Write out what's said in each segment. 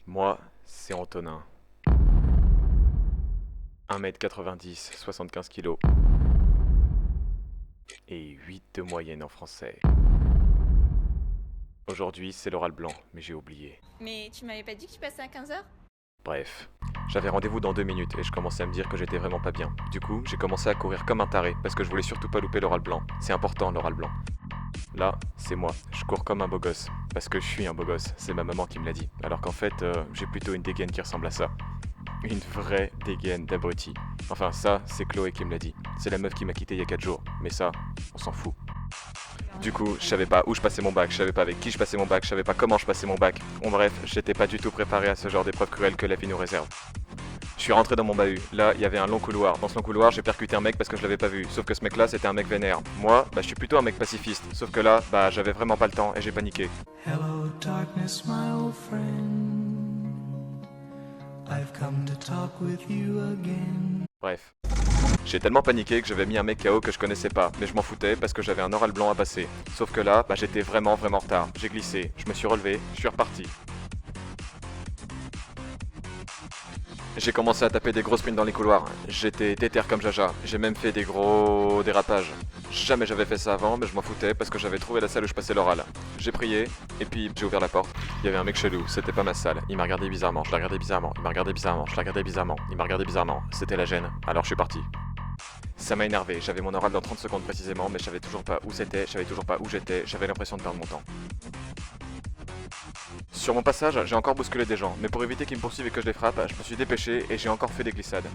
Moi, c'est Antonin. 1m90, 75 kg. Et 8 de moyenne en français. Aujourd'hui, c'est l'oral blanc, mais j'ai oublié. Mais tu m'avais pas dit que tu passais à 15h? Bref, j'avais rendez-vous dans 2 minutes et je commençais à me dire que j'étais vraiment pas bien. Du coup, j'ai commencé à courir comme un taré parce que je voulais surtout pas louper l'oral blanc. C'est important l'oral blanc. Là, c'est moi. Je cours comme un beau gosse. Parce que je suis un beau gosse. C'est ma maman qui me l'a dit. Alors qu'en fait, j'ai plutôt une dégaine qui ressemble à ça. Une vraie dégaine d'abruti. Enfin, ça, c'est Chloé qui me l'a dit. C'est la meuf qui m'a quitté il y a 4 jours. Mais ça, on s'en fout. Du coup, je savais pas où je passais mon bac, je savais pas avec qui je passais mon bac, je savais pas comment je passais mon bac. En bref, j'étais pas du tout préparé à ce genre d'épreuve cruelle que la vie nous réserve. Je suis rentré dans mon bahut. Là, il y avait un long couloir. Dans ce long couloir, j'ai percuté un mec parce que je l'avais pas vu. Sauf que ce mec-là, c'était un mec vénère. Moi, je suis plutôt un mec pacifiste. Sauf que là, j'avais vraiment pas le temps et j'ai paniqué. Hello darkness, my old friend. I've come to talk with you again. Bref. J'ai tellement paniqué que j'avais mis un mec KO que je connaissais pas, mais je m'en foutais parce que j'avais un oral blanc à passer. Sauf que là, j'étais vraiment en retard. J'ai glissé, je me suis relevé, je suis reparti. J'ai commencé à taper des gros sprints dans les couloirs. J'étais déter comme Jaja. J'ai même fait des gros dérapages. Jamais j'avais fait ça avant, mais je m'en foutais parce que j'avais trouvé la salle où je passais l'oral. J'ai prié, et puis j'ai ouvert la porte. Il y avait un mec chelou, c'était pas ma salle. Il m'a regardé bizarrement, je l'ai regardé bizarrement, il m'a regardé bizarrement, je l'ai regardé bizarrement, il m'a regardé bizarrement. C'était la gêne, alors je suis parti. Ça m'a énervé, j'avais mon oral dans 30 secondes précisément, mais je savais toujours pas où c'était, je savais toujours pas où j'étais, j'avais l'impression de perdre mon temps. Sur mon passage, j'ai encore bousculé des gens, mais pour éviter qu'ils me poursuivent et que je les frappe, je me suis dépêché et j'ai encore fait des glissades.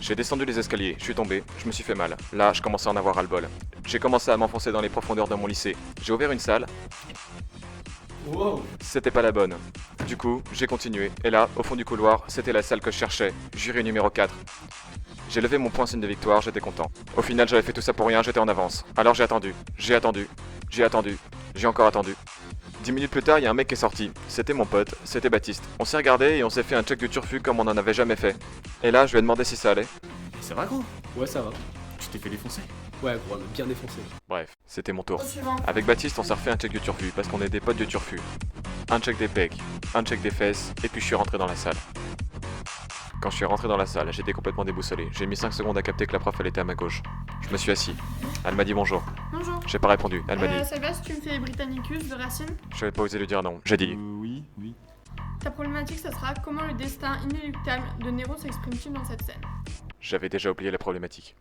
J'ai descendu les escaliers, je suis tombé, je me suis fait mal. Là, je commençais à en avoir ras-le-bol. J'ai commencé à m'enfoncer dans les profondeurs de mon lycée. J'ai ouvert une salle. Wow. C'était pas la bonne. Du coup, j'ai continué. Et là, au fond du couloir, c'était la salle que je cherchais. Jury numéro 4. J'ai levé mon poing signe de victoire, j'étais content. Au final, j'avais fait tout ça pour rien, j'étais en avance. Alors j'ai attendu, j'ai attendu, j'ai attendu, j'ai encore attendu. 10 minutes plus tard, il y a un mec qui est sorti. C'était mon pote, c'était Baptiste. On s'est regardé et on s'est fait un check du turfu comme on en avait jamais fait. Et là, je lui ai demandé si ça allait. Ça va gros? Ouais ça va. Tu t'es fait défoncer? Ouais gros, elle m'a bien défoncé. Bref, c'était mon tour. Avec Baptiste, on s'est refait un check du turfu parce qu'on est des potes du turfu. Un check des pecs, un check des fesses, et puis je suis rentré dans la salle. Quand je suis rentré dans la salle, j'étais complètement déboussolé. J'ai mis 5 secondes à capter que la prof elle était à ma gauche. Je me suis assis. Elle m'a dit bonjour. Bonjour. J'ai pas répondu. Elle m'a dit. Ça va si tu me fais Britannicus de Racine? J'avais pas osé lui dire non. J'ai dit. Oui. Ta problématique, ça sera comment le destin inéluctable de Néron s'exprime-t-il dans cette scène? J'avais déjà oublié la problématique.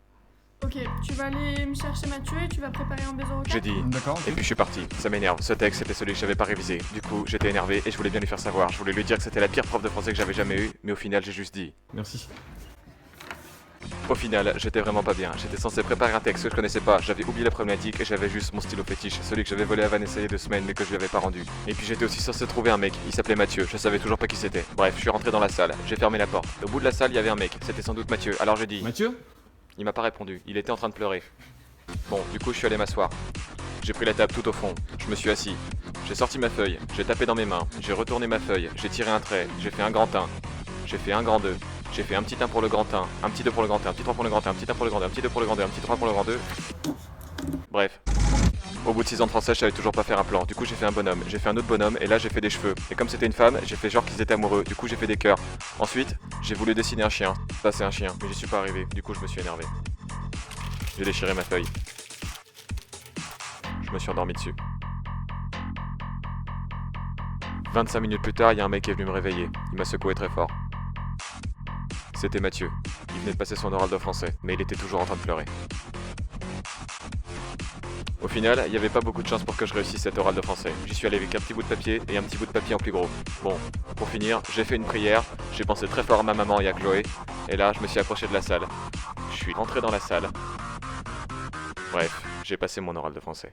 Ok, tu vas aller me chercher Mathieu et tu vas préparer un baiser au J'ai dit. D'accord. Et puis je suis parti. Ça m'énerve. Ce texte c'était celui que j'avais pas révisé. Du coup, j'étais énervé et je voulais bien lui faire savoir. Je voulais lui dire que c'était la pire prof de français que j'avais jamais eue, mais au final, j'ai juste dit. Merci. Au final, j'étais vraiment pas bien. J'étais censé préparer un texte que je connaissais pas. J'avais oublié la problématique et j'avais juste mon stylo fétiche, celui que j'avais volé à Vanessa il y a 2 semaines mais que je lui avais pas rendu. Et puis j'étais aussi censé trouver un mec. Il s'appelait Mathieu. Je savais toujours pas qui c'était. Bref, je suis rentré dans la salle. J'ai fermé la porte. Au bout de la salle, il y avait un mec. C'était sans doute Mathieu. Alors j'ai dit. Mathieu? Il m'a pas répondu, il était en train de pleurer. Bon, du coup je suis allé m'asseoir. J'ai pris la table tout au fond, je me suis assis. J'ai sorti ma feuille, j'ai tapé dans mes mains, j'ai retourné ma feuille, j'ai tiré un trait, j'ai fait un grand 1, j'ai fait un grand 2, j'ai fait un petit 1 pour le grand 1, un petit 2 pour le grand 1, un petit 3 pour le grand 1, un petit 1 pour le grand 1, un petit 2 pour le grand 2, un petit 3 pour le grand 2. Bref. Au bout de 6 ans de français, je savais toujours pas faire un plan. Du coup, j'ai fait un bonhomme. J'ai fait un autre bonhomme et là, j'ai fait des cheveux. Et comme c'était une femme, j'ai fait genre qu'ils étaient amoureux. Du coup, j'ai fait des cœurs. Ensuite, j'ai voulu dessiner un chien. Ça, c'est un chien, mais j'y suis pas arrivé. Du coup, je me suis énervé. J'ai déchiré ma feuille. Je me suis endormi dessus. 25 minutes plus tard, il y a un mec qui est venu me réveiller. Il m'a secoué très fort. C'était Mathieu. Il venait de passer son oral de français, mais il était toujours en train de pleurer. Au final, il n'y avait pas beaucoup de chance pour que je réussisse cet oral de français. J'y suis allé avec un petit bout de papier et un petit bout de papier en plus gros. Bon, pour finir, j'ai fait une prière, j'ai pensé très fort à ma maman et à Chloé, et là, je me suis approché de la salle. Je suis rentré dans la salle. Bref, j'ai passé mon oral de français.